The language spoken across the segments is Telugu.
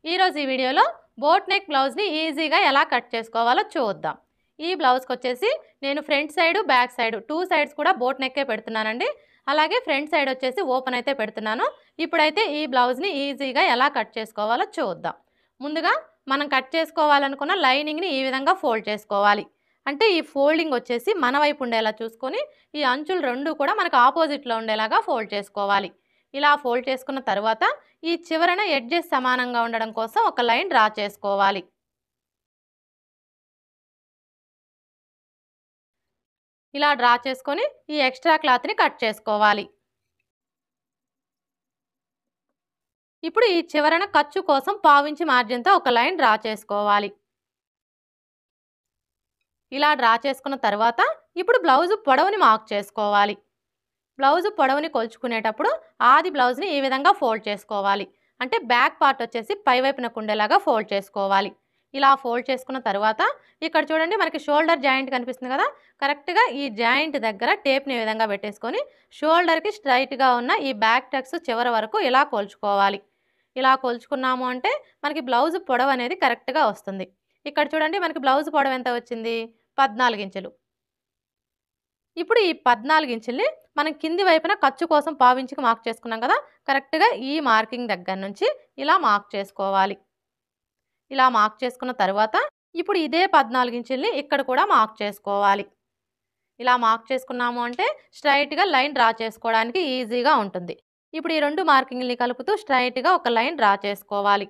ఈరోజు ఈ వీడియోలో బోట్ నెక్ బ్లౌజ్ని ఈజీగా ఎలా కట్ చేసుకోవాలో చూద్దాం. ఈ బ్లౌజ్కి వచ్చేసి నేను front side back side 2 sides కూడా బోట్ నెక్కే పెడుతున్నానండి. అలాగే ఫ్రంట్ సైడ్ వచ్చేసి ఓపెన్ అయితే పెడుతున్నాను. ఇప్పుడైతే ఈ బ్లౌజ్ని ఈజీగా ఎలా కట్ చేసుకోవాలో చూద్దాం. ముందుగా మనం కట్ చేసుకోవాలనుకున్న లైనింగ్ని ఈ విధంగా ఫోల్డ్ చేసుకోవాలి. అంటే ఈ ఫోల్డింగ్ వచ్చేసి మన వైపు ఉండేలా చూసుకొని ఈ అంచులు రెండు కూడా మనకు ఆపోజిట్లో ఉండేలాగా ఫోల్డ్ చేసుకోవాలి. ఇలా ఫోల్డ్ చేసుకున్న తర్వాత ఈ చివరన ఎడ్జెస్ సమానంగా ఉండడం కోసం ఒక లైన్ డ్రా చేసుకోవాలి. ఇలా డ్రా చేసుకొని ఈ ఎక్స్ట్రా క్లాత్ని కట్ చేసుకోవాలి. ఇప్పుడు ఈ చివరన ఖర్చు కోసం పావించి మార్జిన్తో ఒక లైన్ డ్రా చేసుకోవాలి. ఇలా డ్రా చేసుకున్న తర్వాత ఇప్పుడు బ్లౌజ్ పొడవుని మార్క్ చేసుకోవాలి. బ్లౌజ్ పొడవుని కొలుచుకునేటప్పుడు ఆది బ్లౌజ్ని ఈ విధంగా ఫోల్డ్ చేసుకోవాలి. అంటే బ్యాక్ పార్ట్ వచ్చేసి పైవైపునకు ఉండేలాగా ఫోల్డ్ చేసుకోవాలి. ఇలా ఫోల్డ్ చేసుకున్న తర్వాత ఇక్కడ చూడండి మనకి షోల్డర్ జాయింట్ కనిపిస్తుంది కదా, కరెక్ట్గా ఈ జాయింట్ దగ్గర టేప్ని ఈ విధంగా పెట్టేసుకొని షోల్డర్కి స్ట్రైట్గా ఉన్న ఈ బ్యాక్ టక్స్ చివరి వరకు ఇలా కొలుచుకోవాలి. ఇలా కొలుచుకున్నాము అంటే మనకి బ్లౌజ్ పొడవు అనేది కరెక్ట్గా వస్తుంది. ఇక్కడ చూడండి మనకి బ్లౌజ్ పొడవు ఎంత వచ్చింది, 14 ఇంచులు. ఇప్పుడు ఈ 14 ఇంచుల్ని మనం కింది వైపున ఖర్చు కోసం పావించికి మార్క్ చేసుకున్నాం కదా, కరెక్ట్గా ఈ మార్కింగ్ దగ్గర నుంచి ఇలా మార్క్ చేసుకోవాలి. ఇలా మార్క్ చేసుకున్న తర్వాత ఇప్పుడు ఇదే 14 ఇంచుల్ని ఇక్కడ కూడా మార్క్ చేసుకోవాలి. ఇలా మార్క్ చేసుకున్నాము అంటే స్ట్రైట్గా లైన్ డ్రా చేసుకోవడానికి ఈజీగా ఉంటుంది. ఇప్పుడు ఈ రెండు మార్కింగ్ని కలుపుతూ స్ట్రైట్గా ఒక లైన్ డ్రా చేసుకోవాలి.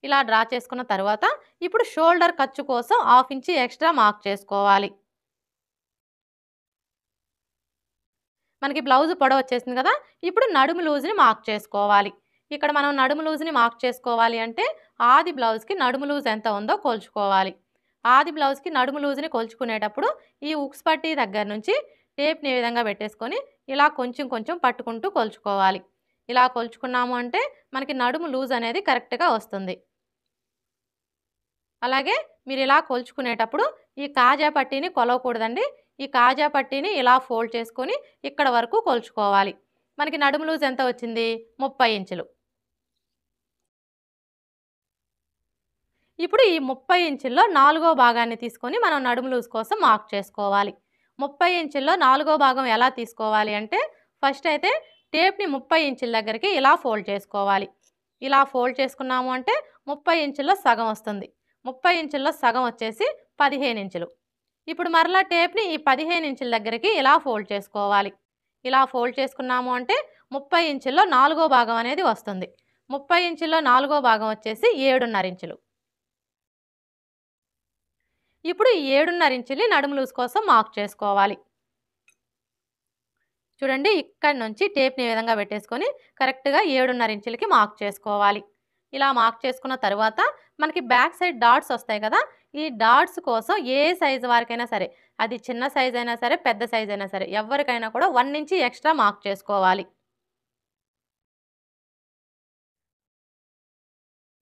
ఇలా డ్రా చేసుకున్న తర్వాత ఇప్పుడు షోల్డర్ ఖర్చు కోసం 1/2 ఇంచు ఎక్స్ట్రా మార్క్ చేసుకోవాలి. మనకి బ్లౌజ్ పొడవు వచ్చేసింది కదా, ఇప్పుడు నడుము లూజ్ని మార్క్ చేసుకోవాలి. ఇక్కడ మనం నడుము లూజ్ని మార్క్ చేసుకోవాలి అంటే ఆది బ్లౌజ్కి నడుము లూజ్ ఎంత ఉందో కొలుచుకోవాలి. ఆది బ్లౌజ్కి నడుము లూజ్ని కొలుచుకునేటప్పుడు ఈ ఉక్స్ పట్టీ దగ్గర నుంచి టేప్ని ఈ విధంగా పెట్టేసుకొని ఇలా కొంచెం కొంచెం పట్టుకుంటూ కొలుచుకోవాలి. ఇలా కొలుచుకున్నాము అంటే మనకి నడుము లూజ్ అనేది కరెక్ట్గా వస్తుంది. అలాగే మీరు ఇలా కొలుచుకునేటప్పుడు ఈ కాజా పట్టీని కొలవకూడదండి. ఈ కాజా పట్టీని ఇలా ఫోల్డ్ చేసుకొని ఇక్కడ వరకు కొలుచుకోవాలి. మనకి నడుము లూజ్ ఎంత వచ్చింది, 30 ఇంచులు. ఇప్పుడు ఈ 30 ఇంచుల్లో 4వ భాగాన్ని తీసుకొని మనం నడుము లూజ్ కోసం మార్క్ చేసుకోవాలి. 30 ఇంచుల్లో 4వ భాగం ఎలా తీసుకోవాలి అంటే ఫస్ట్ అయితే టేప్ని 30 ఇంచుల దగ్గరికి ఇలా ఫోల్డ్ చేసుకోవాలి. ఇలా ఫోల్డ్ చేసుకున్నాము అంటే 30 ఇంచుల్లో సగం వస్తుంది. 30 ఇంచుల్లో సగం వచ్చేసి 15 ఇంచులు. ఇప్పుడు మరలా టేప్ని ఈ 15 ఇంచుల దగ్గరికి ఇలా ఫోల్డ్ చేసుకోవాలి. ఇలా ఫోల్డ్ చేసుకున్నాము అంటే 30 ఇంచుల్లో 4వ భాగం అనేది వస్తుంది. 30 ఇంచుల్లో 4వ భాగం వచ్చేసి 7.5 ఇంచులు. ఇప్పుడు ఈ 7.5 ఇంచుల్ని నడుము లూజ్ కోసం మార్క్ చేసుకోవాలి. చూడండి ఇక్కడ నుంచి టేప్ని ఈ విధంగా పెట్టేసుకొని కరెక్ట్గా 7.5 ఇంచులకి మార్క్ చేసుకోవాలి. ఇలా మార్క్ చేసుకున్న తర్వాత మనకి బ్యాక్ సైడ్ డాట్స్ వస్తాయి కదా, ఈ డాట్స్ కోసం ఏ సైజు వారికైనా సరే, అది చిన్న సైజ్ అయినా సరే పెద్ద సైజ్ అయినా సరే ఎవరికైనా కూడా 1 ఇంచ్ ఎక్స్ట్రా మార్క్ చేసుకోవాలి.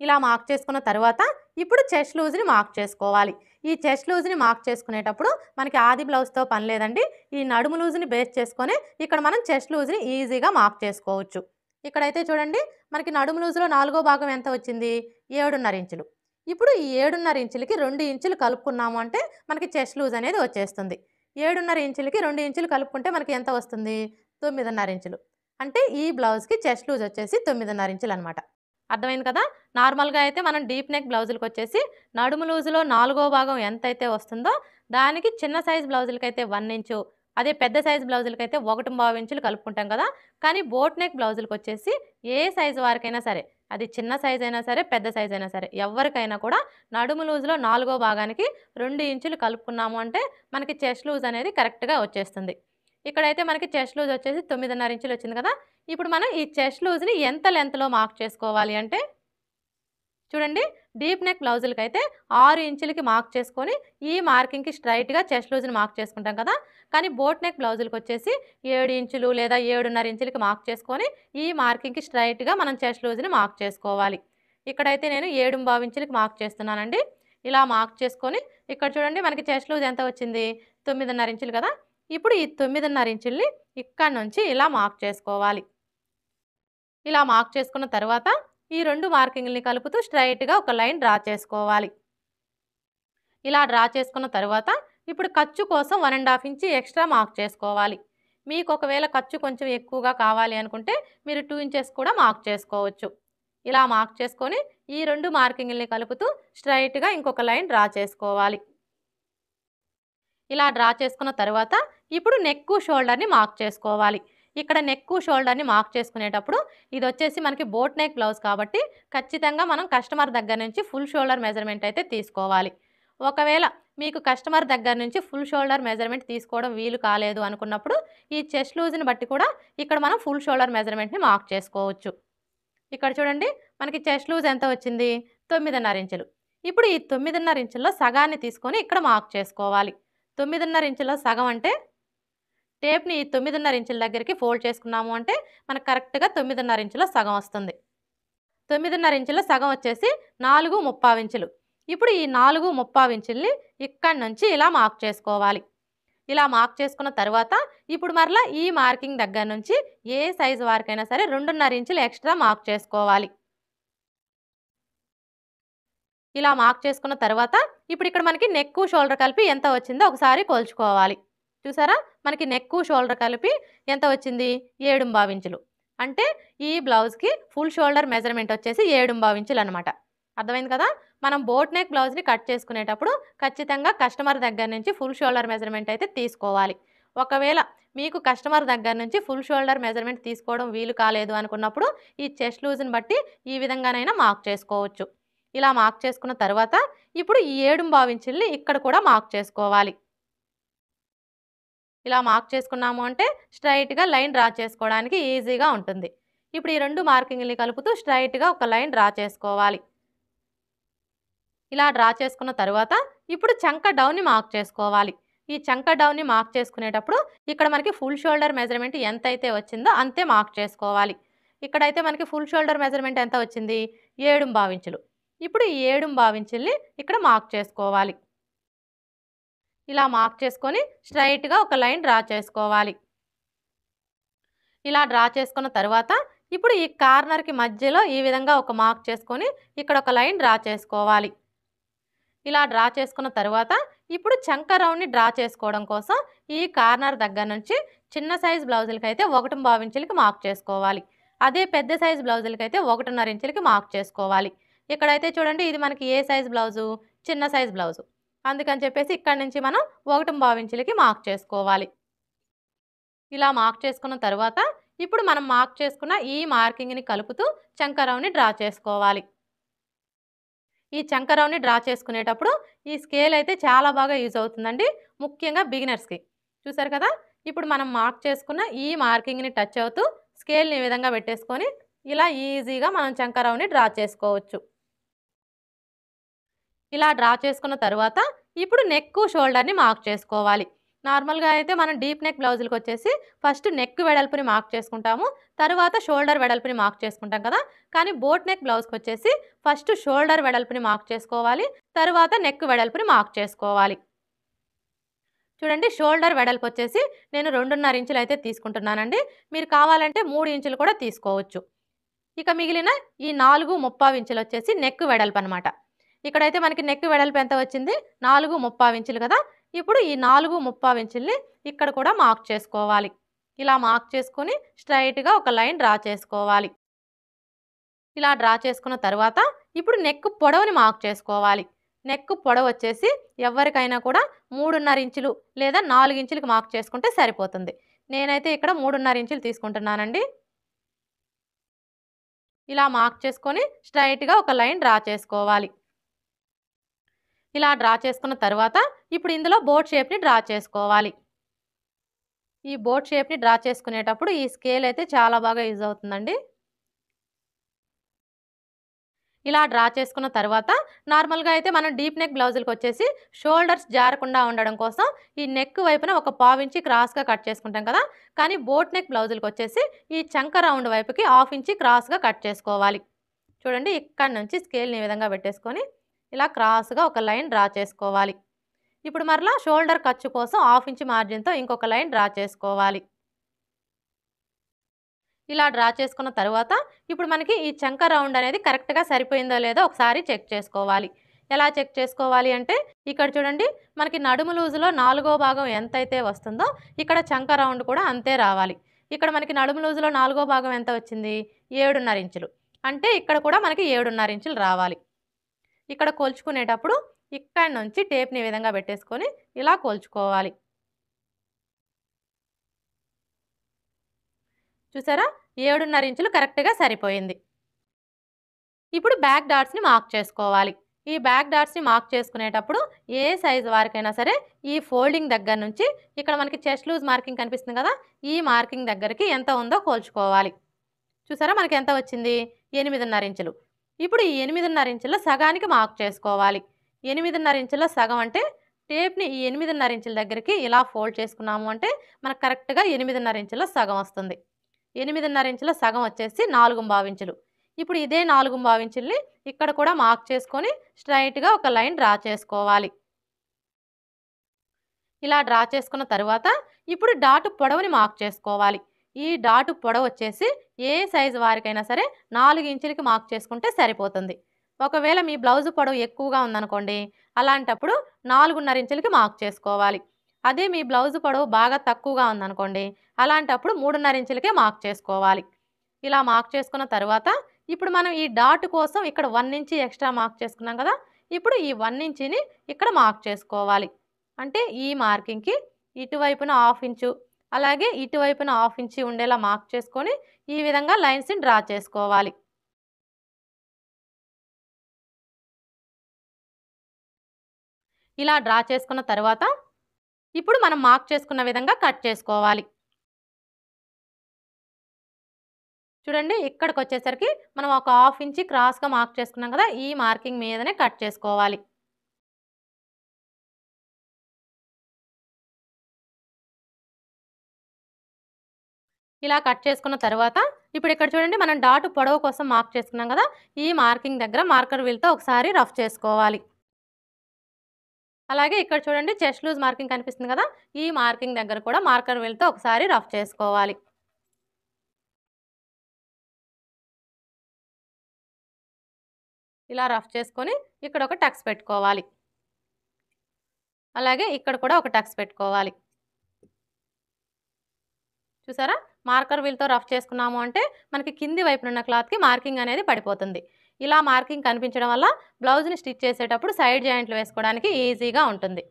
ఇలా మార్క్ చేసుకున్న తర్వాత ఇప్పుడు చెస్ట్ లూజ్ని మార్క్ చేసుకోవాలి. ఈ చెస్ట్ లూజ్ని మార్క్ చేసుకునేటప్పుడు మనకి ఆది బ్లౌజ్తో పని లేదండి. ఈ నడుము లూజ్ని బేస్ చేసుకొని ఇక్కడ మనం చెస్ట్ లూజ్ని ఈజీగా మార్క్ చేసుకోవచ్చు. ఇక్కడైతే చూడండి మనకి నడుము లూజ్లో 4వ భాగం ఎంత వచ్చింది, 7.5 ఇంచులు. ఇప్పుడు ఈ 7.5 ఇంచులకి 2 ఇంచులు కలుపుకున్నాము అంటే మనకి చెస్ట్ లూజ్ అనేది వచ్చేస్తుంది. 7.5 ఇంచులకి 2 ఇంచులు కలుపుకుంటే మనకి ఎంత వస్తుంది, 9.5 ఇంచులు. అంటే ఈ బ్లౌజ్కి చెస్ట్ లూజ్ వచ్చేసి 9.5 ఇంచులు అనమాట. అర్థమైంది కదా. నార్మల్గా అయితే మనం డీప్ నెక్ బ్లౌజులకు వచ్చేసి నడుము లూజులో 4వ భాగం ఎంతైతే వస్తుందో దానికి చిన్న సైజ్ బ్లౌజులకైతే 1 ఇంచు, అదే పెద్ద సైజ్ బ్లౌజులకైతే 1.5 ఇంచులు కలుపుకుంటాం కదా. కానీ బోట్ నెక్ బ్లౌజులకు వచ్చేసి ఏ సైజు వారికైనా సరే, అది చిన్న సైజ్ అయినా సరే పెద్ద సైజ్ అయినా సరే ఎవరికైనా కూడా నడుము లూజులో 4వ భాగానికి 2 ఇంచులు కలుపుకున్నాము అంటే మనకి చెస్ట్ లూజ్ అనేది కరెక్ట్గా వచ్చేస్తుంది. ఇక్కడైతే మనకి చెస్ట్ లూజ్ వచ్చేసి 9.5 ఇంచులు వచ్చింది కదా. ఇప్పుడు మనం ఈ చెస్ట్ లూజ్ని ఎంత లెంత్లో మార్క్ చేసుకోవాలి అంటే చూడండి డీప్ నెక్ బ్లౌజులకి అయితే 6 ఇంచులకి మార్క్ చేసుకొని ఈ మార్కింగ్కి స్ట్రైట్గా చెస్ట్ లూజ్ని మార్క్ చేసుకుంటాం కదా. కానీ బోట్ నెక్ బ్లౌజులకు వచ్చేసి 7 ఇంచులు లేదా 7.5 ఇంచులకి మార్క్ చేసుకొని ఈ మార్కింగ్కి స్ట్రైట్గా మనం చెస్ట్ లూజ్ని మార్క్ చేసుకోవాలి. ఇక్కడైతే నేను 7.5 ఇంచులకి మార్క్ చేస్తున్నానండి. ఇలా మార్క్ చేసుకొని ఇక్కడ చూడండి మనకి చెస్ట్ లూజ్ ఎంత వచ్చింది, 9.5 ఇంచులు కదా. ఇప్పుడు ఈ 9.5 ఇంచుల్ని ఇక్కడ నుంచి ఇలా మార్క్ చేసుకోవాలి. ఇలా మార్క్ చేసుకున్న తర్వాత ఈ 2 మార్కింగ్‌లని కలుపుతూ స్ట్రెయిట్‌గా ఒక లైన్ డ్రా చేసుకోవాలి. ఇలా డ్రా చేసుకున్న తర్వాత ఇప్పుడు ఖర్చు కోసం 1½ ఇంచ్ ఎక్స్ట్రా మార్క్ చేసుకోవాలి. మీకు ఒకవేళ ఖర్చు కొంచెం ఎక్కువగా కావాలి అనుకుంటే మీరు 2 ఇంచెస్ కూడా మార్క్ చేసుకోవచ్చు. ఇలా మార్క్ చేసుకొని ఈ 2 మార్కింగ్‌లని కలుపుతూ స్ట్రెయిట్‌గా ఇంకొక లైన్ డ్రా చేసుకోవాలి. ఇలా డ్రా చేసుకున్న తర్వాత ఇప్పుడు నెక్, షోల్డర్‌ని మార్క్ చేసుకోవాలి. ఇక్కడ నెక్, షోల్డర్‌ని మార్క్ చేసుకునేటప్పుడు ఇదొచ్చేసి మనకి బోట్ నెక్ బ్లౌజ్ కాబట్టి ఖచ్చితంగా మనం కస్టమర్ దగ్గర నుంచి ఫుల్ షోల్డర్ మెజర్‌మెంట్ అయితే తీసుకోవాలి. ఒకవేళ మీకు కస్టమర్ దగ్గర నుంచి ఫుల్ షోల్డర్ మెజర్‌మెంట్ తీసుకోవడం వీలు కాలేదు అనుకున్నప్పుడు ఈ చెస్ట్ లూజ్‌ని బట్టి కూడా ఇక్కడ మనం ఫుల్ షోల్డర్ మెజర్‌మెంట్‌ని మార్క్ చేసుకోవచ్చు. ఇక్కడ చూడండి మనకి చెస్ట్ లూజ్ ఎంత వచ్చింది? 9½ ఇంచులు. ఇప్పుడు ఈ 9½ ఇంచుల్లో సగాన్ని తీసుకొని ఇక్కడ మార్క్ చేసుకోవాలి. 9½ ఇంచుల్లో సగం అంటే టేప్‌ని ఈ 9½ ఇంచుల దగ్గరికి ఫోల్డ్ చేసుకున్నాము అంటే మనకు కరెక్ట్‌గా 9½ ఇంచుల సగం వస్తుంది. 9½ ఇంచుల సగం వచ్చేసి 4/3 ఇంచులు. ఇప్పుడు ఈ 4/3 ఇంచుల్ని ఇక్కడి నుంచి ఇలా మార్క్ చేసుకోవాలి. ఇలా మార్క్ చేసుకున్న తర్వాత ఇప్పుడు మరలా ఈ మార్కింగ్ దగ్గర నుంచి ఏ సైజు వారికైనా సరే 2½ ఇంచులు ఎక్స్ట్రా మార్క్ చేసుకోవాలి. ఇలా మార్క్ చేసుకున్న తర్వాత ఇప్పుడు ఇక్కడ మనకి నెక్, షోల్డర్ కలిపి ఎంత వచ్చిందో ఒకసారి కొలుచుకోవాలి. చూసారా మనకి నెక్, షోల్డర్ కలిపి ఎంత వచ్చింది? 7½ ఇంచులు. అంటే ఈ బ్లౌజ్‌కి ఫుల్ షోల్డర్ మెజర్‌మెంట్ వచ్చేసి 7½ ఇంచులు అనమాట. అర్థమైంది కదా? మనం బోట్ నెక్ బ్లౌజ్‌ని కట్ చేసుకునేటప్పుడు ఖచ్చితంగా కస్టమర్ దగ్గర నుంచి ఫుల్ షోల్డర్ మెజర్‌మెంట్ అయితే తీసుకోవాలి. ఒకవేళ మీకు కస్టమర్ దగ్గర నుంచి ఫుల్ షోల్డర్ మెజర్‌మెంట్ తీసుకోవడం వీలు కాలేదు అనుకున్నప్పుడు ఈ చెస్ట్ లూజ్‌ని బట్టి ఈ విధంగానైనా మార్క్ చేసుకోవచ్చు. ఇలా మార్క్ చేసుకున్న తర్వాత ఇప్పుడు ఈ 7½ ఇంచుల్ని ఇక్కడ కూడా మార్క్ చేసుకోవాలి. ఇలా మార్క్ చేసుకున్నాము అంటే స్ట్రెయిట్‌గా లైన్ డ్రా చేసుకోవడానికి ఈజీగా ఉంటుంది. ఇప్పుడు ఈ 2 మార్కింగ్‌లని కలుపుతూ స్ట్రెయిట్‌గా ఒక లైన్ డ్రా చేసుకోవాలి. ఇలా డ్రా చేసుకున్న తర్వాత ఇప్పుడు చంక డౌన్‌ని మార్క్ చేసుకోవాలి. ఈ చంక డౌన్‌ని మార్క్ చేసుకునేటప్పుడు ఇక్కడ మనకి ఫుల్ షోల్డర్ మెజర్‌మెంట్ ఎంతైతే వచ్చిందో అంతే మార్క్ చేసుకోవాలి. ఇక్కడైతే మనకి ఫుల్ షోల్డర్ మెజర్‌మెంట్ ఎంత వచ్చింది? 7½ ఇంచులు. ఇప్పుడు ఈ 7½ ఇంచుల్ని ఇక్కడ మార్క్ చేసుకోవాలి. ఇలా మార్క్ చేసుకొని స్ట్రెయిట్‌గా ఒక లైన్ డ్రా చేసుకోవాలి. ఇలా డ్రా చేసుకున్న తర్వాత ఇప్పుడు ఈ కార్నర్‌కి మధ్యలో ఈ విధంగా ఒక మార్క్ చేసుకొని ఇక్కడ ఒక లైన్ డ్రా చేసుకోవాలి. ఇలా డ్రా చేసుకున్న తర్వాత ఇప్పుడు చంక రౌండ్‌ని డ్రా చేసుకోవడం కోసం ఈ కార్నర్ దగ్గర నుంచి చిన్న సైజ్ బ్లౌజులకైతే 1½ ఇంచులకి మార్క్ చేసుకోవాలి. అదే పెద్ద సైజ్ బ్లౌజులకైతే 1½ ఇంచులకి మార్క్ చేసుకోవాలి. ఇక్కడైతే చూడండి ఇది మనకి ఏ సైజ్ బ్లౌజు? చిన్న సైజ్ బ్లౌజు. అందుకని చెప్పేసి ఇక్కడి నుంచి మనం 1½ ఇంచులకి మార్క్ చేసుకోవాలి. ఇలా మార్క్ చేసుకున్న తర్వాత ఇప్పుడు మనం మార్క్ చేసుకున్న ఈ మార్కింగ్‌ని కలుపుతూ చంక రౌండ్‌ని డ్రా చేసుకోవాలి. ఈ చంక రౌండ్‌ని డ్రా చేసుకునేటప్పుడు ఈ స్కేల్ అయితే చాలా బాగా యూజ్ అవుతుందండి. ముఖ్యంగా బిగినర్స్‌కి. చూసారు కదా? ఇప్పుడు మనం మార్క్ చేసుకున్న ఈ మార్కింగ్‌ని టచ్ అవుతూ స్కేల్‌ని ఈ విధంగా పెట్టేసుకొని ఇలా ఈజీగా మనం చంక రౌండ్‌ని డ్రా చేసుకోవచ్చు. ఇలా డ్రా చేసుకున్న తర్వాత ఇప్పుడు నెక్, షోల్డర్‌ని మార్క్ చేసుకోవాలి. నార్మల్‌గా అయితే మనం డీప్ నెక్ బ్లౌజులకి వచ్చేసి ఫస్ట్ నెక్ వెడల్పుని మార్క్ చేసుకుంటాము. తర్వాత షోల్డర్ వెడల్పుని మార్క్ చేసుకుంటాం కదా! కానీ బోట్ నెక్ బ్లౌజ్‌కి వచ్చేసి ఫస్ట్ షోల్డర్ వెడల్పుని మార్క్ చేసుకోవాలి. తర్వాత నెక్ వెడల్పుని మార్క్ చేసుకోవాలి. చూడండి షోల్డర్ వెడల్పు వచ్చేసి నేను 2½ ఇంచులు అయితే తీసుకుంటున్నానండి. మీరు కావాలంటే 3 ఇంచులు కూడా తీసుకోవచ్చు. ఇక మిగిలిన ఈ 4/3 ఇంచులు వచ్చేసి నెక్ వెడల్పు అనమాట. ఇక్కడైతే మనకి నెక్ వెడల్పు ఎంత వచ్చింది? 4/3 ఇంచులు కదా! ఇప్పుడు ఈ 4/3 ఇంచుల్ని ఇక్కడ కూడా మార్క్ చేసుకోవాలి. ఇలా మార్క్ చేసుకొని స్ట్రెయిట్‌గా ఒక లైన్ డ్రా చేసుకోవాలి. ఇలా డ్రా చేసుకున్న తర్వాత ఇప్పుడు నెక్ పొడవుని మార్క్ చేసుకోవాలి. నెక్ పొడవు వచ్చేసి ఎవరికైనా కూడా 3½ ఇంచులు లేదా 4 ఇంచులకి మార్క్ చేసుకుంటే సరిపోతుంది. నేనైతే ఇక్కడ 3½ ఇంచులు తీసుకుంటున్నానండి. ఇలా మార్క్ చేసుకొని స్ట్రెయిట్‌గా ఒక లైన్ డ్రా చేసుకోవాలి. ఇలా డ్రా చేసుకున్న తర్వాత ఇప్పుడు ఇందులో బోట్ షేప్‌ని డ్రా చేసుకోవాలి. ఈ బోట్ షేప్‌ని డ్రా చేసుకునేటప్పుడు ఈ స్కేల్ అయితే చాలా బాగా యూజ్ అవుతుందండి. ఇలా డ్రా చేసుకున్న తర్వాత నార్మల్‌గా అయితే మనం డీప్ నెక్ బ్లౌజులకి వచ్చేసి షోల్డర్స్ జారకుండా ఉండడం కోసం ఈ నెక్ వైపున ఒక 1/2 ఇంచి క్రాస్‌గా కట్ చేసుకుంటాం కదా! కానీ బోట్ నెక్ బ్లౌజులకి వచ్చేసి ఈ చంక రౌండ్ వైపుకి 1/2 ఇంచి క్రాస్‌గా కట్ చేసుకోవాలి. చూడండి ఇక్కడి నుంచి స్కేల్‌ని ఈ విధంగా పెట్టేసుకొని ఇలా క్రాస్‌గా ఒక లైన్ డ్రా చేసుకోవాలి. ఇప్పుడు మరలా షోల్డర్ ఖర్చు కోసం 1/2 ఇంచి మార్జిన్‌తో ఇంకొక లైన్ డ్రా చేసుకోవాలి. ఇలా డ్రా చేసుకున్న తరువాత ఇప్పుడు మనకి ఈ చంక రౌండ్ అనేది కరెక్ట్‌గా సరిపోయిందో లేదో ఒకసారి చెక్ చేసుకోవాలి. ఎలా చెక్ చేసుకోవాలి అంటే ఇక్కడ చూడండి మనకి నడుము లూజులో నాలుగో భాగం ఎంతైతే వస్తుందో ఇక్కడ చంక రౌండ్ కూడా అంతే రావాలి. ఇక్కడ మనకి నడుము లూజులో నాలుగో భాగం ఎంత వచ్చింది? 7.5 ఇంచులు. అంటే ఇక్కడ కూడా మనకి 7.5 ఇంచులు రావాలి. ఇక్కడ కొలుచుకునేటప్పుడు ఇక్కడి నుంచి టేప్‌ని ఈ విధంగా పెట్టేసుకొని ఇలా కొలుచుకోవాలి. చూసారా? 7.5 ఇంచులు కరెక్ట్‌గా సరిపోయింది. ఇప్పుడు బ్యాక్ డాట్స్‌ని మార్క్ చేసుకోవాలి. ఈ బ్యాక్ డాట్స్‌ని మార్క్ చేసుకునేటప్పుడు ఏ సైజ్ వారికైనా సరే ఈ ఫోల్డింగ్ దగ్గర నుంచి ఇక్కడ మనకి చెస్ట్ లూజ్ మార్కింగ్ కనిపిస్తుంది కదా! ఈ మార్కింగ్ దగ్గరికి ఎంత ఉందో కొలుచుకోవాలి. చూసారా? మనకి ఎంత వచ్చింది? 8.5 ఇంచులు. ఇప్పుడు ఈ 8.5 ఇంచుల సగానికి మార్క్ చేసుకోవాలి. 8.5 ఇంచుల సగం అంటే టేప్‌ని ఈ 8.5 ఇంచుల దగ్గరికి ఇలా ఫోల్డ్ చేసుకున్నాము అంటే మనకు కరెక్ట్‌గా 8.5 ఇంచుల సగం వస్తుంది. 8.5 ఇంచుల సగం వచ్చేసి 4.25 ఇంచులు. ఇప్పుడు ఇదే 4.25 ఇంచుల్ని ఇక్కడ కూడా మార్క్ చేసుకొని స్ట్రెయిట్‌గా ఒక లైన్ డ్రా చేసుకోవాలి. ఇలా డ్రా చేసుకున్న తరువాత ఇప్పుడు డాట్ పొడవుని మార్క్ చేసుకోవాలి. ఈ డాట్ పొడవు వచ్చేసి ఏ సైజు వారికైనా సరే 4 ఇంచులకి మార్క్ చేసుకుంటే సరిపోతుంది. ఒకవేళ మీ బ్లౌజ్ పొడవు ఎక్కువగా ఉందనుకోండి, అలాంటప్పుడు 4.5 ఇంచులకి మార్క్ చేసుకోవాలి. అదే మీ బ్లౌజ్ పొడవు బాగా తక్కువగా ఉందనుకోండి, అలాంటప్పుడు 3.5 ఇంచులకే మార్క్ చేసుకోవాలి. ఇలా మార్క్ చేసుకున్న తరువాత ఇప్పుడు మనం ఈ డాట్ కోసం ఇక్కడ 1 ఇంచ్ ఎక్స్ట్రా మార్క్ చేసుకున్నాం కదా! ఇప్పుడు ఈ 1 ఇంచిని ఇక్కడ మార్క్ చేసుకోవాలి. అంటే ఈ మార్కింగ్‌కి ఇటువైపున 1/2 ఇంచు, అలాగే ఇటువైపున 1/2 ఇంచు ఉండేలా మార్క్ చేసుకొని ఈ విధంగా లైన్స్‌ని డ్రా చేసుకోవాలి. ఇలా డ్రా చేసుకున్న తరువాత ఇప్పుడు మనం మార్క్ చేసుకున్న విధంగా కట్ చేసుకోవాలి. చూడండి ఇక్కడికొచ్చేసరికి మనం ఒక 1/2 ఇంచ్ క్రాస్‌గా మార్క్ చేసుకున్నాం కదా! ఈ మార్కింగ్ మీదనే కట్ చేసుకోవాలి. ఇలా కట్ చేసుకున్న తరువాత ఇప్పుడు ఇక్కడ చూడండి మనం డాట్ పొడవు కోసం మార్క్ చేసుకున్నాం కదా! ఈ మార్కింగ్ దగ్గర మార్కర్ వీల్‌తో ఒకసారి రఫ్ చేసుకోవాలి. అలాగే ఇక్కడ చూడండి చెస్ట్ లూజ్ మార్కింగ్ కనిపిస్తుంది కదా! ఈ మార్కింగ్ దగ్గర కూడా మార్కర్ వీల్‌తో ఒకసారి రఫ్ చేసుకోవాలి. ఇలా రఫ్ చేసుకొని ఇక్కడ ఒక టక్స్ పెట్టుకోవాలి. అలాగే ఇక్కడ కూడా ఒక టక్స్ పెట్టుకోవాలి. చూసారా? మార్కర్ వీల్‌తో రఫ్ చేసుకున్నాము అంటే మనకి కింది వైపునున్న క్లాత్‌కి మార్కింగ్ అనేది పడిపోతుంది. ఇలా మార్కింగ్ కనిపించడం వల్ల బ్లౌజ్‌ని స్టిచ్ చేసేటప్పుడు సైడ్ జాయింట్లు వేసుకోవడానికి ఈజీగా ఉంటుంది.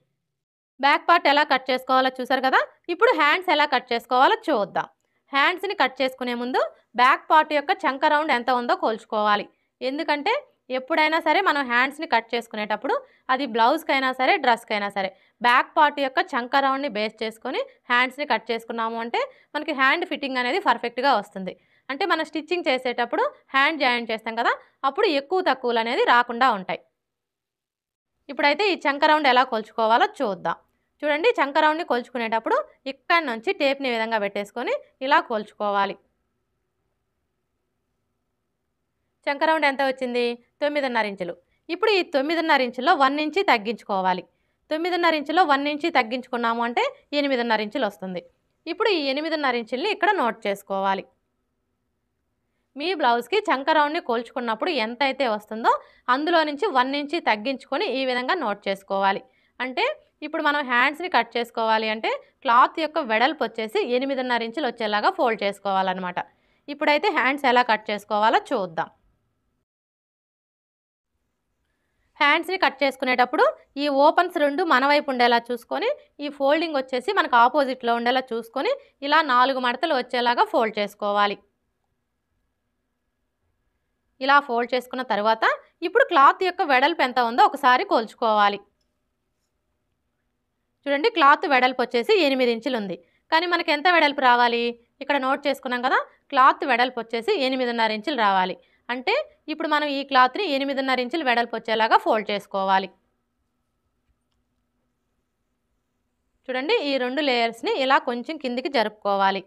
బ్యాక్ పార్ట్ ఎలా కట్ చేసుకోవాలో చూసారు కదా! ఇప్పుడు హ్యాండ్స్ ఎలా కట్ చేసుకోవాలో చూద్దాం. హ్యాండ్స్‌ని కట్ చేసుకునే ముందు బ్యాక్ పార్ట్ యొక్క చంక రౌండ్ ఎంత ఉందో కొలుచుకోవాలి. ఎందుకంటే ఎప్పుడైనా సరే మనం హ్యాండ్స్‌ని కట్ చేసుకునేటప్పుడు అది బ్లౌజ్‌కైనా సరే, డ్రెస్‌కైనా సరే బ్యాక్ పార్ట్ యొక్క చంక రౌండ్‌ని బేస్ చేసుకొని హ్యాండ్స్‌ని కట్ చేసుకున్నాము అంటే మనకి హ్యాండ్ ఫిట్టింగ్ అనేది పర్ఫెక్ట్‌గా వస్తుంది. అంటే మనం స్టిచ్చింగ్ చేసేటప్పుడు హ్యాండ్ జాయింట్ చేస్తాం కదా! అప్పుడు ఎక్కువ తక్కువలు అనేది రాకుండా ఉంటాయి. ఇప్పుడైతే ఈ చంక రౌండ్ ఎలా కొలుచుకోవాలో చూద్దాం. చూడండి చంక రౌండ్‌ని కొలుచుకునేటప్పుడు ఇక్కడి నుంచి టేప్‌ని ఈ విధంగా పెట్టేసుకొని ఇలా కొలుచుకోవాలి. చంక రౌండ్ ఎంత వచ్చింది? 9.5 ఇంచులు. ఇప్పుడు ఈ 9.5 ఇంచుల్లో 1 ఇంచ్ తగ్గించుకోవాలి. 9.5 ఇంచులో 1 ఇంచ్ తగ్గించుకున్నాము అంటే 8.5 ఇంచులు వస్తుంది. ఇప్పుడు ఈ 8.5 ఇంచుల్ని ఇక్కడ నోట్ చేసుకోవాలి. మీ బ్లౌజ్‌కి చంక రౌండ్‌ని కొలుచుకున్నప్పుడు ఎంతైతే వస్తుందో అందులో నుంచి 1 ఇంచ్ తగ్గించుకొని ఈ విధంగా నోట్ చేసుకోవాలి. అంటే ఇప్పుడు మనం హ్యాండ్స్‌ని కట్ చేసుకోవాలి అంటే క్లాత్ యొక్క వెడల్పు వచ్చేసి 8.5 ఇంచులు వచ్చేలాగా ఫోల్డ్ చేసుకోవాలన్నమాట. ఇప్పుడైతే హ్యాండ్స్ ఎలా కట్ చేసుకోవాలో చూద్దాం. హ్యాండ్స్‌ని కట్ చేసుకునేటప్పుడు ఈ ఓపెన్స్ 2 మన వైపు ఉండేలా చూసుకొని, ఈ ఫోల్డింగ్ వచ్చేసి మనకు ఆపోజిట్‌లో ఉండేలా చూసుకొని ఇలా 4 మడతలు వచ్చేలాగా ఫోల్డ్ చేసుకోవాలి. ఇలా ఫోల్డ్ చేసుకున్న తరువాత ఇప్పుడు క్లాత్ యొక్క వెడల్పు ఎంత ఉందో ఒకసారి కొలుచుకోవాలి. చూడండి క్లాత్ వెడల్పు వచ్చేసి 8 ఇంచులు ఉంది. కానీ మనకి ఎంత వెడల్పు రావాలి? ఇక్కడ నోట్ చేసుకున్నాం కదా! క్లాత్ వెడల్పు వచ్చేసి 8.5 ఇంచులు రావాలి. అంటే ఇప్పుడు మనం ఈ క్లాత్‌ని 8.5 ఇంచులు వెడల్పు వచ్చేలాగా ఫోల్డ్ చేసుకోవాలి. చూడండి ఈ 2 లేయర్స్‌ని ఇలా కొంచెం కిందికి జరుపుకోవాలి.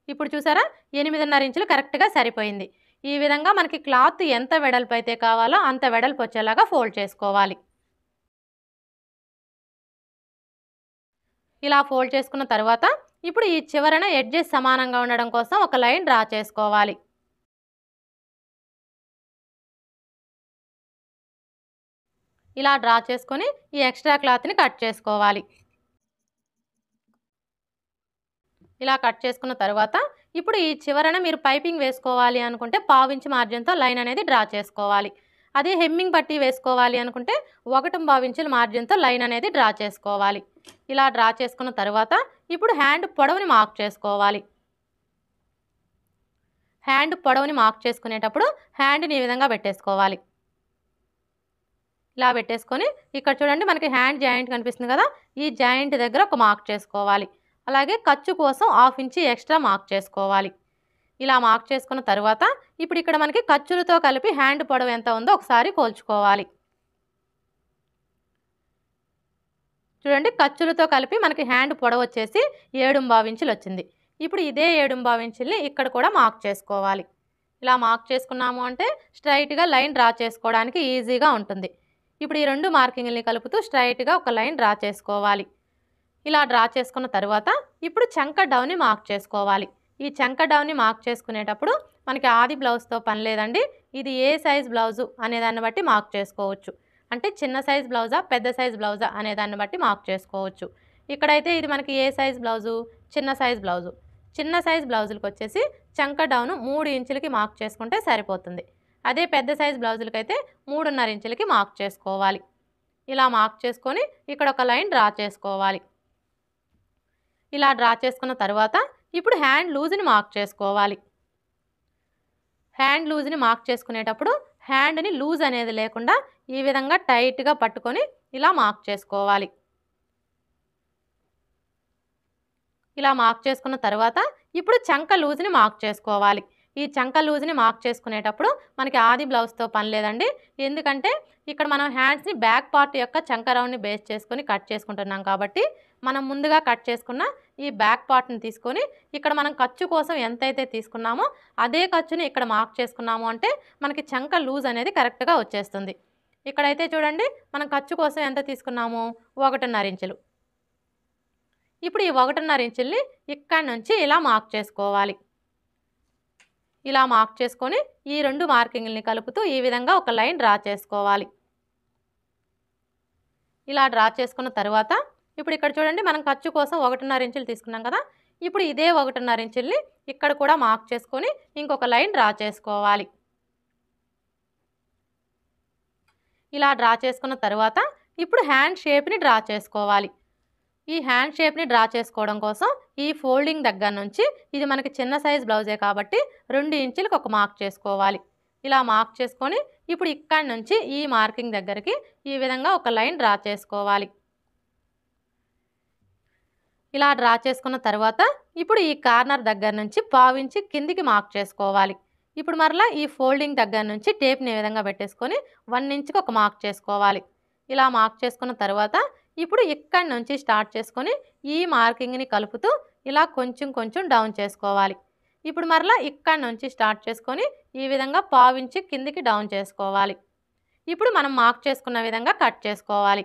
ఇప్పుడు చూసారా 8.5 ఇంచులు కరెక్ట్‌గా సరిపోయింది. ఈ విధంగా మనకి క్లాత్ ఎంత వెడల్పు అయితే కావాలో అంత వెడల్పు వచ్చేలాగా ఫోల్డ్ చేసుకోవాలి. ఇలా ఫోల్డ్ చేసుకున్న తర్వాత ఇప్పుడు ఈ చివరన ఎడ్జెస్ సమానంగా ఉండడం కోసం ఒక లైన్ డ్రా చేసుకోవాలి. ఇలా డ్రా చేసుకొని ఈ ఎక్స్ట్రా క్లాత్ని కట్ చేసుకోవాలి. ఇలా కట్ చేసుకున్న తర్వాత ఇప్పుడు ఈ చివరన మీరు పైపింగ్ వేసుకోవాలి అనుకుంటే పావించి మార్జిన్తో లైన్ అనేది డ్రా చేసుకోవాలి. అదే హెమ్మింగ్ పట్టీ వేసుకోవాలి అనుకుంటే 1.25 ఇంచుల మార్జిన్తో లైన్ అనేది డ్రా చేసుకోవాలి. ఇలా డ్రా చేసుకున్న తర్వాత ఇప్పుడు హ్యాండ్ పొడవుని మార్క్ చేసుకోవాలి. హ్యాండ్ పొడవుని మార్క్ చేసుకునేటప్పుడు హ్యాండ్ని ఈ విధంగా పెట్టేసుకోవాలి. ఇలా పెట్టేసుకొని ఇక్కడ చూడండి మనకి హ్యాండ్ జాయింట్ కనిపిస్తుంది కదా, ఈ జాయింట్ దగ్గర ఒక మార్క్ చేసుకోవాలి. అలాగే ఖర్చు కోసం 1/2 ఇంచు ఎక్స్ట్రా మార్క్ చేసుకోవాలి. ఇలా మార్క్ చేసుకున్న తర్వాత ఇప్పుడు ఇక్కడ మనకి ఖర్చులతో కలిపి హ్యాండ్ పొడవు ఎంత ఉందో ఒకసారి కోల్చుకోవాలి. చూడండి ఖర్చులతో కలిపి మనకి హ్యాండ్ పొడవు వచ్చేసి 7.25 ఇంచులు వచ్చింది. ఇప్పుడు ఇదే 7.25 ఇంచుల్ని ఇక్కడ కూడా మార్క్ చేసుకోవాలి. ఇలా మార్క్ చేసుకున్నాము అంటే స్ట్రైట్గా లైన్ డ్రా చేసుకోవడానికి ఈజీగా ఉంటుంది. ఇప్పుడు ఈ 2 మార్కింగ్ని కలుపుతూ స్ట్రైట్గా ఒక లైన్ డ్రా చేసుకోవాలి. ఇలా డ్రా చేసుకున్న తర్వాత ఇప్పుడు చంక డౌన్ని మార్క్ చేసుకోవాలి. ఈ చంక డౌన్ని మార్క్ చేసుకునేటప్పుడు మనకి ఆది బ్లౌజ్తో పని లేదండి. ఇది ఏ సైజ్ బ్లౌజు అనేదాన్ని బట్టి మార్క్ చేసుకోవచ్చు. అంటే చిన్న సైజ్ బ్లౌజా పెద్ద సైజ్ బ్లౌజా అనేదాన్ని బట్టి మార్క్ చేసుకోవచ్చు. ఇక్కడైతే ఇది మనకి ఏ సైజ్ బ్లౌజు, చిన్న సైజ్ బ్లౌజు. చిన్న సైజ్ బ్లౌజులకు వచ్చేసి చంక డౌను 3 ఇంచులకి మార్క్ చేసుకుంటే సరిపోతుంది. అదే పెద్ద సైజ్ బ్లౌజులకైతే 3.5 ఇంచులకి మార్క్ చేసుకోవాలి. ఇలా మార్క్ చేసుకొని ఇక్కడ ఒక లైన్ డ్రా చేసుకోవాలి. ఇలా డ్రా చేసుకున్న తర్వాత ఇప్పుడు హ్యాండ్ లూజ్ని మార్క్ చేసుకోవాలి. హ్యాండ్ లూజ్ని మార్క్ చేసుకునేటప్పుడు హ్యాండ్ని లూజ్ అనేది లేకుండా ఈ విధంగా టైట్గా పట్టుకొని ఇలా మార్క్ చేసుకోవాలి. ఇలా మార్క్ చేసుకున్న తర్వాత ఇప్పుడు చంక లూజ్ని మార్క్ చేసుకోవాలి. ఈ చంక లూజ్ని మార్క్ చేసుకునేటప్పుడు మనకి ఆది బ్లౌజ్తో పని లేదండి. ఎందుకంటే ఇక్కడ మనం హ్యాండ్స్ని బ్యాక్ పార్ట్ యొక్క చంక రౌండ్ని బేస్ చేసుకొని కట్ చేసుకుంటున్నాం కాబట్టి మనం ముందుగా కట్ చేసుకున్న ఈ బ్యాక్ పార్ట్ని తీసుకొని ఇక్కడ మనం ఖర్చు కోసం ఎంతైతే తీసుకున్నామో అదే ఖర్చుని ఇక్కడ మార్క్ చేసుకున్నాము అంటే మనకి చంక లూజ్ అనేది కరెక్ట్గా వచ్చేస్తుంది. ఇక్కడైతే చూడండి మనం ఖర్చు కోసం ఎంత తీసుకున్నాము, 1.5 ఇంచులు. ఇప్పుడు ఈ 1.5 ఇంచుల్ని ఇక్కడి నుంచి ఇలా మార్క్ చేసుకోవాలి. ఇలా మార్క్ చేసుకొని ఈ 2 మార్కింగ్ని కలుపుతూ ఈ విధంగా ఒక లైన్ డ్రా చేసుకోవాలి. ఇలా డ్రా చేసుకున్న తర్వాత ఇప్పుడు ఇక్కడ చూడండి మనం ఖర్చు కోసం 1.5 ఇంచులు తీసుకున్నాం కదా, ఇప్పుడు ఇదే 1.5 ఇంచుల్ని ఇక్కడ కూడా మార్క్ చేసుకొని ఇంకొక లైన్ డ్రా చేసుకోవాలి. ఇలా డ్రా చేసుకున్న తర్వాత ఇప్పుడు హ్యాండ్ షేప్ని డ్రా చేసుకోవాలి. ఈ హ్యాండ్ షేప్ని డ్రా చేసుకోవడం కోసం ఈ ఫోల్డింగ్ దగ్గర నుంచి ఇది మనకి చిన్న సైజ్ బ్లౌజే కాబట్టి 2 ఇంచులకు ఒక మార్క్ చేసుకోవాలి. ఇలా మార్క్ చేసుకొని ఇప్పుడు ఇక్కడి నుంచి ఈ మార్కింగ్ దగ్గరికి ఈ విధంగా ఒక లైన్ డ్రా చేసుకోవాలి. ఇలా డ్రా చేసుకున్న తర్వాత ఇప్పుడు ఈ కార్నర్ దగ్గర నుంచి 1/4 ఇంచు కిందికి మార్క్ చేసుకోవాలి. ఇప్పుడు మరలా ఈ ఫోల్డింగ్ దగ్గర నుంచి టేప్ని ఈ విధంగా పెట్టేసుకొని 1 ఇంచుకి ఒక మార్క్ చేసుకోవాలి. ఇలా మార్క్ చేసుకున్న తర్వాత ఇప్పుడు ఇక్కడి నుంచి స్టార్ట్ చేసుకొని ఈ మార్కింగ్ని కలుపుతూ ఇలా కొంచెం కొంచెం డౌన్ చేసుకోవాలి. ఇప్పుడు మరలా ఇక్కడి నుంచి స్టార్ట్ చేసుకొని ఈ విధంగా 1/4 ఇంచు కిందికి డౌన్ చేసుకోవాలి. ఇప్పుడు మనం మార్క్ చేసుకున్న విధంగా కట్ చేసుకోవాలి.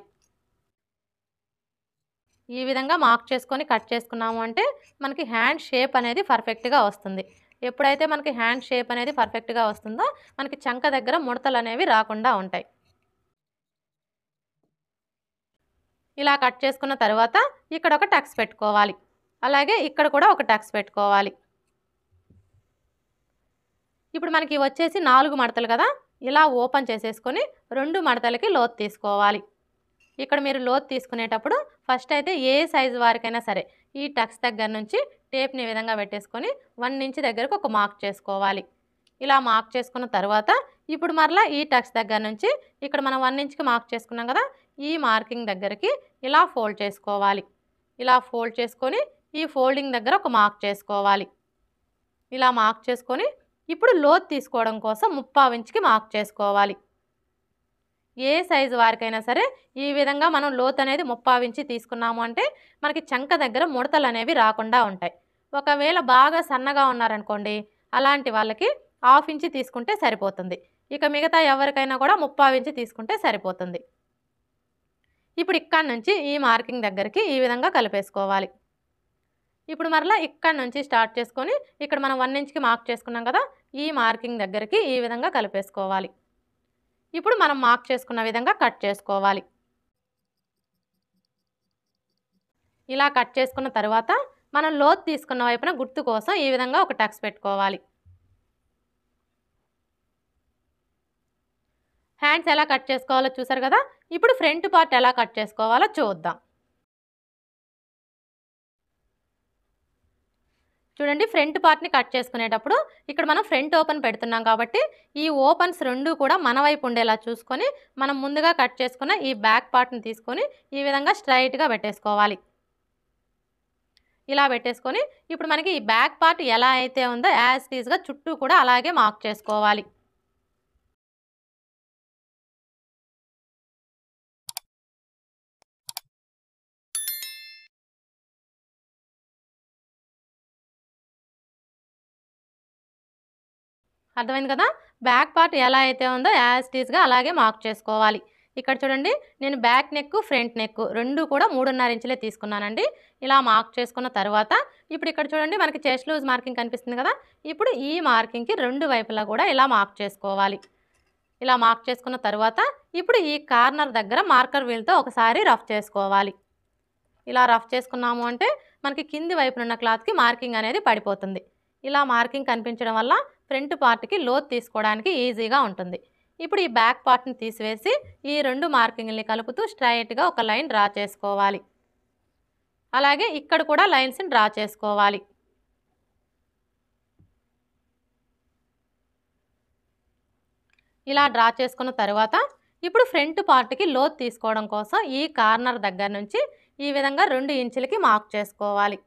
ఈ విధంగా మార్క్ చేసుకొని కట్ చేసుకున్నాము అంటే మనకి హ్యాండ్ షేప్ అనేది పర్ఫెక్ట్గా వస్తుంది. ఎప్పుడైతే మనకి హ్యాండ్ షేప్ అనేది పర్ఫెక్ట్గా వస్తుందో మనకి చంక దగ్గర ముడతలు అనేవి రాకుండా ఉంటాయి. ఇలా కట్ చేసుకున్న తర్వాత ఇక్కడ ఒక టక్స్ పెట్టుకోవాలి. అలాగే ఇక్కడ కూడా ఒక టక్స్ పెట్టుకోవాలి. ఇప్పుడు మనకి వచ్చేసి 4 మడతలు కదా, ఇలా ఓపెన్ చేసేసుకొని 2 మడతలకి లోతు తీసుకోవాలి. ఇక్కడ మీరు లోతు తీసుకునేటప్పుడు ఫస్ట్ అయితే ఏ సైజు వారికైనా సరే ఈ టక్స్ దగ్గర నుంచి టేప్ని ఈ విధంగా పెట్టేసుకొని 1 ఇంచ్ దగ్గరకు ఒక మార్క్ చేసుకోవాలి. ఇలా మార్క్ చేసుకున్న తర్వాత ఇప్పుడు మరలా ఈ టక్స్ దగ్గర నుంచి ఇక్కడ మనం 1 ఇంచ్కి మార్క్ చేసుకున్నాం కదా, ఈ మార్కింగ్ దగ్గరికి ఇలా ఫోల్డ్ చేసుకోవాలి. ఇలా ఫోల్డ్ చేసుకొని ఈ ఫోల్డింగ్ దగ్గర ఒక మార్క్ చేసుకోవాలి. ఇలా మార్క్ చేసుకొని ఇప్పుడు లోతు తీసుకోవడం కోసం 3/4 ఇంచ్కి మార్క్ చేసుకోవాలి. ఏ సైజు వారికైనా సరే ఈ విధంగా మనం లోతు అనేది 3/4 ఇంచు తీసుకున్నాము అంటే మనకి చంక దగ్గర ముడతలు అనేవి రాకుండా ఉంటాయి. ఒకవేళ బాగా సన్నగా ఉన్నారనుకోండి అలాంటి వాళ్ళకి 1/2 ఇంచు తీసుకుంటే సరిపోతుంది. ఇక మిగతా ఎవరికైనా కూడా 3/4 ఇంచు తీసుకుంటే సరిపోతుంది. ఇప్పుడు ఇక్కడ నుంచి ఈ మార్కింగ్ దగ్గరికి ఈ విధంగా కలిపేసుకోవాలి. ఇప్పుడు మరలా ఇక్కడ నుంచి స్టార్ట్ చేసుకొని ఇక్కడ మనం 1 ఇంచ్కి మార్క్ చేసుకున్నాం కదా, ఈ మార్కింగ్ దగ్గరికి ఈ విధంగా కలిపేసుకోవాలి. ఇప్పుడు మనం మార్క్ చేసుకున్న విధంగా కట్ చేసుకోవాలి. ఇలా కట్ చేసుకున్న తర్వాత మనం లోతు తీసుకున్న వైపున గుర్తు కోసం ఈ విధంగా ఒక టక్స్ పెట్టుకోవాలి. హ్యాండ్స్ ఎలా కట్ చేసుకోవాలో చూసారు కదా. ఇప్పుడు ఫ్రంట్ పార్ట్ ఎలా కట్ చేసుకోవాలో చూద్దాం. చూడండి, ఫ్రంట్ పార్ట్ని కట్ చేసుకునేటప్పుడు ఇక్కడ మనం ఫ్రంట్ ఓపెన్ పెడుతున్నాం కాబట్టి ఈ ఓపెన్స్ రెండు కూడా మన వైపు ఉండేలా చూసుకొని మనం ముందుగా కట్ చేసుకున్న ఈ బ్యాక్ పార్ట్ని తీసుకొని ఈ విధంగా స్ట్రైట్గా పెట్టేసుకోవాలి. ఇలా పెట్టేసుకొని ఇప్పుడు మనకి ఈ బ్యాక్ పార్ట్ ఎలా అయితే ఉందో యాజ్ ఇట్ ఈస్గా చుట్టూ కూడా అలాగే మార్క్ చేసుకోవాలి. అర్థమైంది కదా. బ్యాక్ పార్ట్ ఎలా అయితే ఉందో యాజ్ ఇట్ ఈస్గా అలాగే మార్క్ చేసుకోవాలి. ఇక్కడ చూడండి, నేను బ్యాక్ నెక్ ఫ్రంట్ నెక్ రెండు కూడా 3.5 ఇంచులే తీసుకున్నానండి. ఇలా మార్క్ చేసుకున్న తర్వాత ఇప్పుడు ఇక్కడ చూడండి మనకి చెస్ట్ లూజ్ మార్కింగ్ కనిపిస్తుంది కదా. ఇప్పుడు ఈ మార్కింగ్కి రెండు వైపులా కూడా ఇలా మార్క్ చేసుకోవాలి. ఇలా మార్క్ చేసుకున్న తర్వాత ఇప్పుడు ఈ కార్నర్ దగ్గర మార్కర్ వీల్తో ఒకసారి రఫ్ చేసుకోవాలి. ఇలా రఫ్ చేసుకున్నాము అంటే మనకి కింది వైపునున్న క్లాత్కి మార్కింగ్ అనేది పడిపోతుంది. ఇలా మార్కింగ్ కనిపించడం వల్ల ఫ్రంట్ పార్ట్కి లోతు తీసుకోవడానికి ఈజీగా ఉంటుంది. ఇప్పుడు ఈ బ్యాక్ పార్ట్ని తీసివేసి ఈ రెండు మార్కింగ్ని కలుపుతూ స్ట్రైట్గా ఒక లైన్ డ్రా చేసుకోవాలి. అలాగే ఇక్కడ కూడా లైన్స్ని డ్రా చేసుకోవాలి. ఇలా డ్రా చేసుకున్న తర్వాత ఇప్పుడు ఫ్రంట్ పార్ట్కి లోతు తీసుకోవడం కోసం ఈ కార్నర్ దగ్గర నుంచి ఈ విధంగా 2 ఇంచులకి మార్క్ చేసుకోవాలి.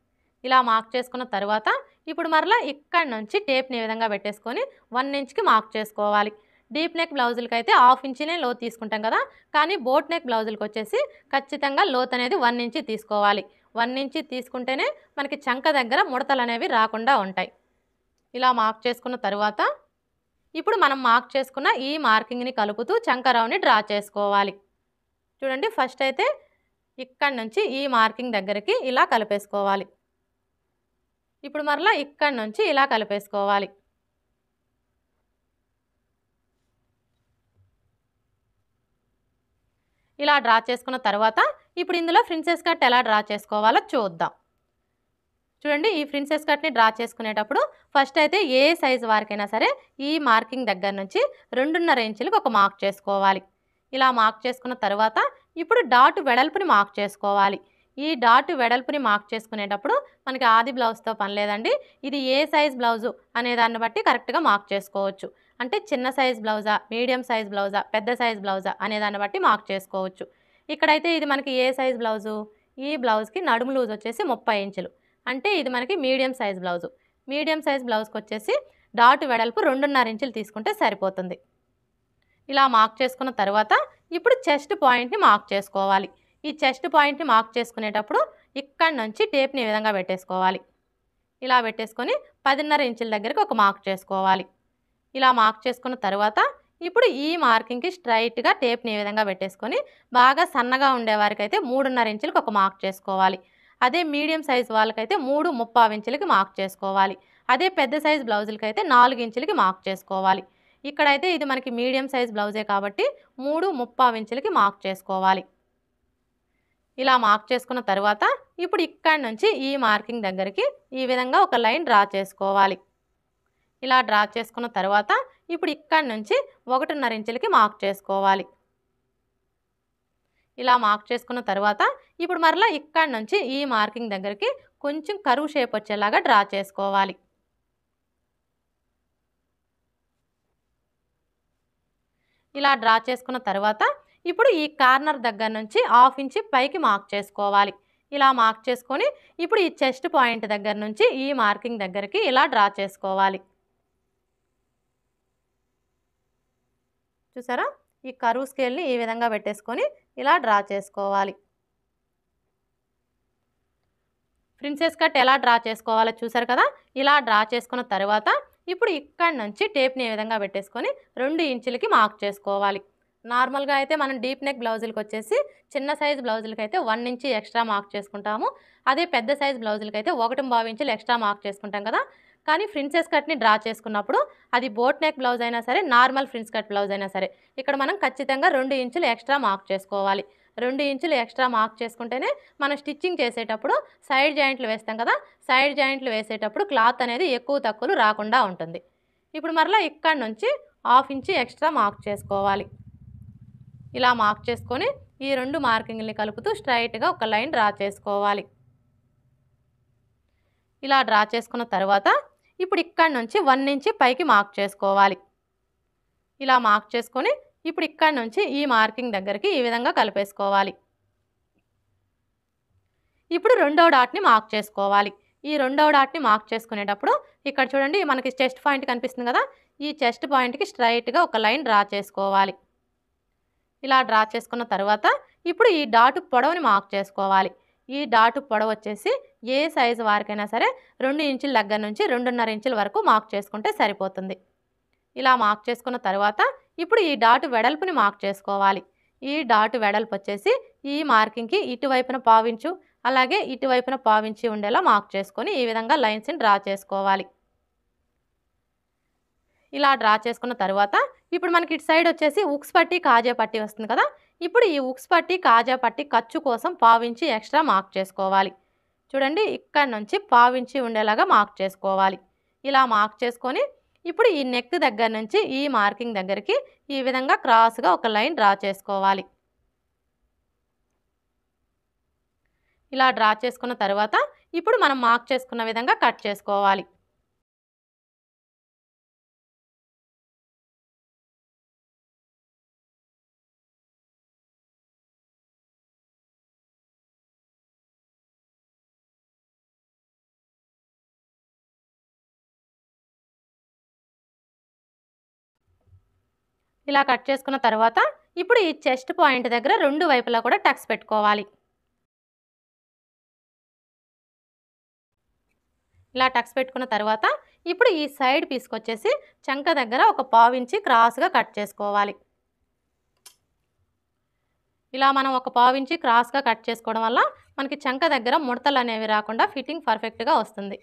ఇలా మార్క్ చేసుకున్న తర్వాత ఇప్పుడు మరలా ఇక్కడ నుంచి టేప్ని ఈ విధంగా పెట్టేసుకొని 1 ఇంచ్కి మార్క్ చేసుకోవాలి. డీప్ నెక్ బ్లౌజులకి అయితే 1/2 ఇంచునే లోతు తీసుకుంటాం కదా, కానీ బోట్ నెక్ బ్లౌజులకి వచ్చేసి ఖచ్చితంగా లోతు అనేది 1 ఇంచ్ తీసుకోవాలి. 1 ఇంచ్ తీసుకుంటేనే మనకి చంక దగ్గర ముడతలు అనేవి రాకుండా ఉంటాయి. ఇలా మార్క్ చేసుకున్న తర్వాత ఇప్పుడు మనం మార్క్ చేసుకున్న ఈ మార్కింగ్ని కలుపుతూ చంక రౌండ్ని డ్రా చేసుకోవాలి. చూడండి, ఫస్ట్ అయితే ఇక్కడ నుంచి ఈ మార్కింగ్ దగ్గరికి ఇలా కలిపేసుకోవాలి. ఇప్పుడు మరలా ఇక్కడ నుంచి ఇలా కలిపేసుకోవాలి. ఇలా డ్రా చేసుకున్న తర్వాత ఇప్పుడు ఇందులో ప్రిన్సెస్ కట్ ఎలా డ్రా చేసుకోవాలో చూద్దాం. చూడండి, ఈ ప్రిన్సెస్ కట్ని డ్రా చేసుకునేటప్పుడు ఫస్ట్ అయితే ఏ సైజు వారికైనా సరే ఈ మార్కింగ్ దగ్గర నుంచి 2.5 ఇంచులకు ఒక మార్క్ చేసుకోవాలి. ఇలా మార్క్ చేసుకున్న తర్వాత ఇప్పుడు డాట్ వెడల్పుని మార్క్ చేసుకోవాలి. ఈ డాట్ వెడల్పుని మార్క్ చేసుకునేటప్పుడు మనకి ఆది బ్లౌజ్తో పని లేదండి. ఇది ఏ సైజ్ బ్లౌజు అనే దాన్ని బట్టి కరెక్ట్గా మార్క్ చేసుకోవచ్చు. అంటే చిన్న సైజ్ బ్లౌజా, మీడియం సైజ్ బ్లౌజా, పెద్ద సైజ్ బ్లౌజా అనే దాన్ని బట్టి మార్క్ చేసుకోవచ్చు. ఇక్కడైతే ఇది మనకి ఏ సైజ్ బ్లౌజు, ఈ బ్లౌజ్కి నడుము లూజ్ వచ్చేసి 30 ఇంచులు, అంటే ఇది మనకి medium size blouse. Medium size బ్లౌజ్కి వచ్చేసి డాట్ వెడల్పు 2.5 ఇంచులు తీసుకుంటే సరిపోతుంది. ఇలా మార్క్ చేసుకున్న తర్వాత ఇప్పుడు చెస్ట్ పాయింట్ని మార్క్ చేసుకోవాలి. ఈ చెస్ట్ పాయింట్ని మార్క్ చేసుకునేటప్పుడు ఇక్కడ నుంచి టేప్ని ఈ విధంగా పెట్టేసుకోవాలి. ఇలా పెట్టేసుకొని 10.5 ఇంచుల దగ్గరికి ఒక మార్క్ చేసుకోవాలి. ఇలా మార్క్ చేసుకున్న తర్వాత ఇప్పుడు ఈ మార్కింగ్కి స్ట్రైట్గా టేప్ని ఈ విధంగా పెట్టేసుకొని బాగా సన్నగా ఉండేవారికి అయితే 3.5 ఇంచులకు ఒక మార్క్ చేసుకోవాలి. అదే మీడియం సైజ్ వాళ్ళకైతే 3.75 ఇంచులకి మార్క్ చేసుకోవాలి. అదే పెద్ద సైజ్ బ్లౌజులకైతే 4 ఇంచులకి మార్క్ చేసుకోవాలి. ఇక్కడైతే ఇది మనకి మీడియం సైజ్ బ్లౌజే కాబట్టి 3.75 ఇంచులకి మార్క్ చేసుకోవాలి. ఇలా మార్క్ చేసుకున్న తర్వాత ఇప్పుడు ఇక్కడ నుంచి ఈ మార్కింగ్ దగ్గరికి ఈ విధంగా ఒక లైన్ డ్రా చేసుకోవాలి. ఇలా డ్రా చేసుకున్న తర్వాత ఇప్పుడు ఇక్కడ నుంచి 1.5 ఇంచులకి మార్క్ చేసుకోవాలి. ఇలా మార్క్ చేసుకున్న తర్వాత ఇప్పుడు మరలా ఇక్కడ నుంచి ఈ మార్కింగ్ దగ్గరికి కొంచెం కరువు షేప్ వచ్చేలాగా డ్రా చేసుకోవాలి. ఇలా డ్రా చేసుకున్న తర్వాత ఇప్పుడు ఈ కార్నర్ దగ్గర నుంచి 1/2 ఇంచ్ పైకి మార్క్ చేసుకోవాలి. ఇలా మార్క్ చేసుకొని ఇప్పుడు ఈ చెస్ట్ పాయింట్ దగ్గర నుంచి ఈ మార్కింగ్ దగ్గరికి ఇలా డ్రా చేసుకోవాలి. చూసారా, ఈ కరువు స్కేల్ని ఈ విధంగా పెట్టేసుకొని ఇలా డ్రా చేసుకోవాలి. ప్రిన్సెస్ కట్ ఎలా డ్రా చేసుకోవాలో చూసారు కదా. ఇలా డ్రా చేసుకున్న తర్వాత ఇప్పుడు ఇక్కడ నుంచి టేప్ని ఈ విధంగా పెట్టేసుకొని 2 ఇంచులకి మార్క్ చేసుకోవాలి. నార్మల్‌గా అయితే మనం డీప్ నెక్ బ్లౌజులకొచ్చేసి చిన్న సైజ్ బ్లౌజులకైతే 1 ఇంచ్ ఎక్స్ట్రా మార్క్ చేసుకుంటాము. అదే పెద్ద సైజ్ బ్లౌజులకైతే 1.25 ఇంచులు ఎక్స్ట్రా మార్క్ చేసుకుంటాం కదా! కానీ ప్రిన్సెస్ కట్‌ని డ్రా చేసుకున్నప్పుడు అది బోట్ నెక్ బ్లౌజ్ అయినా సరే, నార్మల్ ప్రిన్స్ కట్ బ్లౌజ్ అయినా సరే, ఇక్కడ మనం ఖచ్చితంగా 2 ఇంచులు ఎక్స్ట్రా మార్క్ చేసుకోవాలి. 2 ఇంచులు ఎక్స్ట్రా మార్క్ చేసుకుంటేనే మనం స్టిచ్చింగ్ చేసేటప్పుడు సైడ్ జాయింట్లు వేస్తాం కదా! సైడ్ జాయింట్లు వేసేటప్పుడు క్లాత్ అనేది ఎక్కువ తక్కువలు రాకుండా ఉంటుంది. ఇప్పుడు మరలా ఇక్కడి నుంచి 1/2 ఇంచ్ ఎక్స్ట్రా మార్క్ చేసుకోవాలి. ఇలా మార్క్ చేసుకొని ఈ 2 మార్కింగ్‌ని కలుపుతూ స్ట్రెయిట్‌గా ఒక లైన్ డ్రా చేసుకోవాలి. ఇలా డ్రా చేసుకున్న తర్వాత ఇప్పుడు ఇక్కడి నుంచి 1 ఇంచ్ పైకి మార్క్ చేసుకోవాలి. ఇలా మార్క్ చేసుకొని ఇప్పుడు ఇక్కడి నుంచి ఈ మార్కింగ్ దగ్గరికి ఈ విధంగా కలిపేసుకోవాలి. ఇప్పుడు రెండవ డాట్‌ని మార్క్ చేసుకోవాలి. ఈ రెండవ డాట్‌ని మార్క్ చేసుకునేటప్పుడు ఇక్కడ చూడండి మనకి చెస్ట్ పాయింట్ కనిపిస్తుంది కదా! ఈ చెస్ట్ పాయింట్‌కి స్ట్రెయిట్‌గా ఒక లైన్ డ్రా చేసుకోవాలి. ఇలా డ్రా చేసుకున్న తర్వాత ఇప్పుడు ఈ డాటు పొడవుని మార్క్ చేసుకోవాలి. ఈ డాటు పొడవు వచ్చేసి ఏ సైజు వారికైనా సరే 2 ఇంచుల దగ్గర నుంచి 2.5 ఇంచుల వరకు మార్క్ చేసుకుంటే సరిపోతుంది. ఇలా మార్క్ చేసుకున్న తర్వాత ఇప్పుడు ఈ డాటు వెడల్పుని మార్క్ చేసుకోవాలి. ఈ డాటు వెడల్పు వచ్చేసి ఈ మార్కింగ్‌కి ఇటువైపున పావించు అలాగే ఇటువైపున పావించి ఉండేలా మార్క్ చేసుకొని ఈ విధంగా లైన్స్‌ని డ్రా చేసుకోవాలి. ఇలా డ్రా చేసుకున్న తర్వాత ఇప్పుడు మనకి ఇటు సైడ్ వచ్చేసి ఉక్స్ పట్టి కాజా పట్టి వస్తుంది కదా! ఇప్పుడు ఈ ఉక్స్ పట్టి కాజా పట్టి ఖర్చు కోసం పావించి ఎక్స్ట్రా మార్క్ చేసుకోవాలి. చూడండి ఇక్కడ నుంచి పావించి ఉండేలాగా మార్క్ చేసుకోవాలి. ఇలా మార్క్ చేసుకొని ఇప్పుడు ఈ నెక్ దగ్గర నుంచి ఈ మార్కింగ్ దగ్గరికి ఈ విధంగా క్రాస్‌గా ఒక లైన్ డ్రా చేసుకోవాలి. ఇలా డ్రా చేసుకున్న తర్వాత ఇప్పుడు మనం మార్క్ చేసుకున్న విధంగా కట్ చేసుకోవాలి. ఇలా కట్ చేసుకున్న తర్వాత ఇప్పుడు ఈ చెస్ట్ పాయింట్ దగ్గర 2 వైపులా కూడా టక్స్ పెట్టుకోవాలి. ఇలా టక్స్ పెట్టుకున్న తర్వాత ఇప్పుడు ఈ సైడ్ పీస్‌కొచ్చేసి చంక దగ్గర ఒక పావించి క్రాస్‌గా కట్ చేసుకోవాలి. ఇలా మనం ఒక పావించి క్రాస్‌గా కట్ చేసుకోవడం వల్ల మనకి చంక దగ్గర ముడతలు అనేవి రాకుండా ఫిట్టింగ్ పర్ఫెక్ట్‌గా వస్తుంది.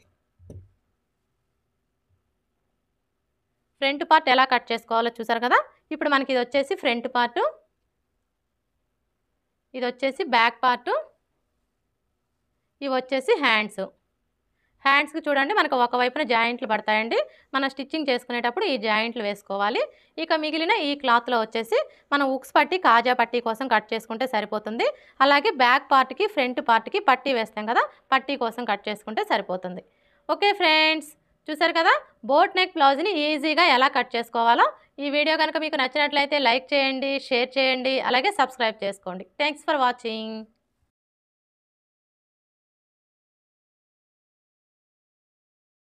ఫ్రంట్ పార్ట్ ఎలా కట్ చేసుకోవాలో చూసారు కదా! ఇప్పుడు మనకి ఇది వచ్చేసి ఫ్రంట్ పార్టు, ఇది వచ్చేసి బ్యాక్ పార్టు, ఇవి వచ్చేసి హ్యాండ్స్. హ్యాండ్స్‌కి చూడండి మనకు ఒక వైపున జాయింట్లు పడతాయండి. మనం స్టిచ్చింగ్ చేసుకునేటప్పుడు ఈ జాయింట్లు వేసుకోవాలి. ఇక మిగిలిన ఈ క్లాత్‌లో వచ్చేసి మనం ఉక్స్ పట్టి కాజా పట్టి కోసం కట్ చేసుకుంటే సరిపోతుంది. అలాగే బ్యాక్ పార్ట్‌కి ఫ్రంట్ పార్ట్‌కి పట్టీ వేస్తాం కదా! పట్టీ కోసం కట్ చేసుకుంటే సరిపోతుంది. ఓకే ఫ్రెండ్స్, చూసారు కదా! బోట్ నెక్ బ్లౌజ్‌ని ఈజీగా ఎలా కట్ చేసుకోవాలో. ఈ వీడియో కనుక మీకు నచ్చినట్లయితే లైక్ చేయండి, షేర్ చేయండి, అలాగే సబ్స్క్రైబ్ చేసుకోండి. Thanks for watching.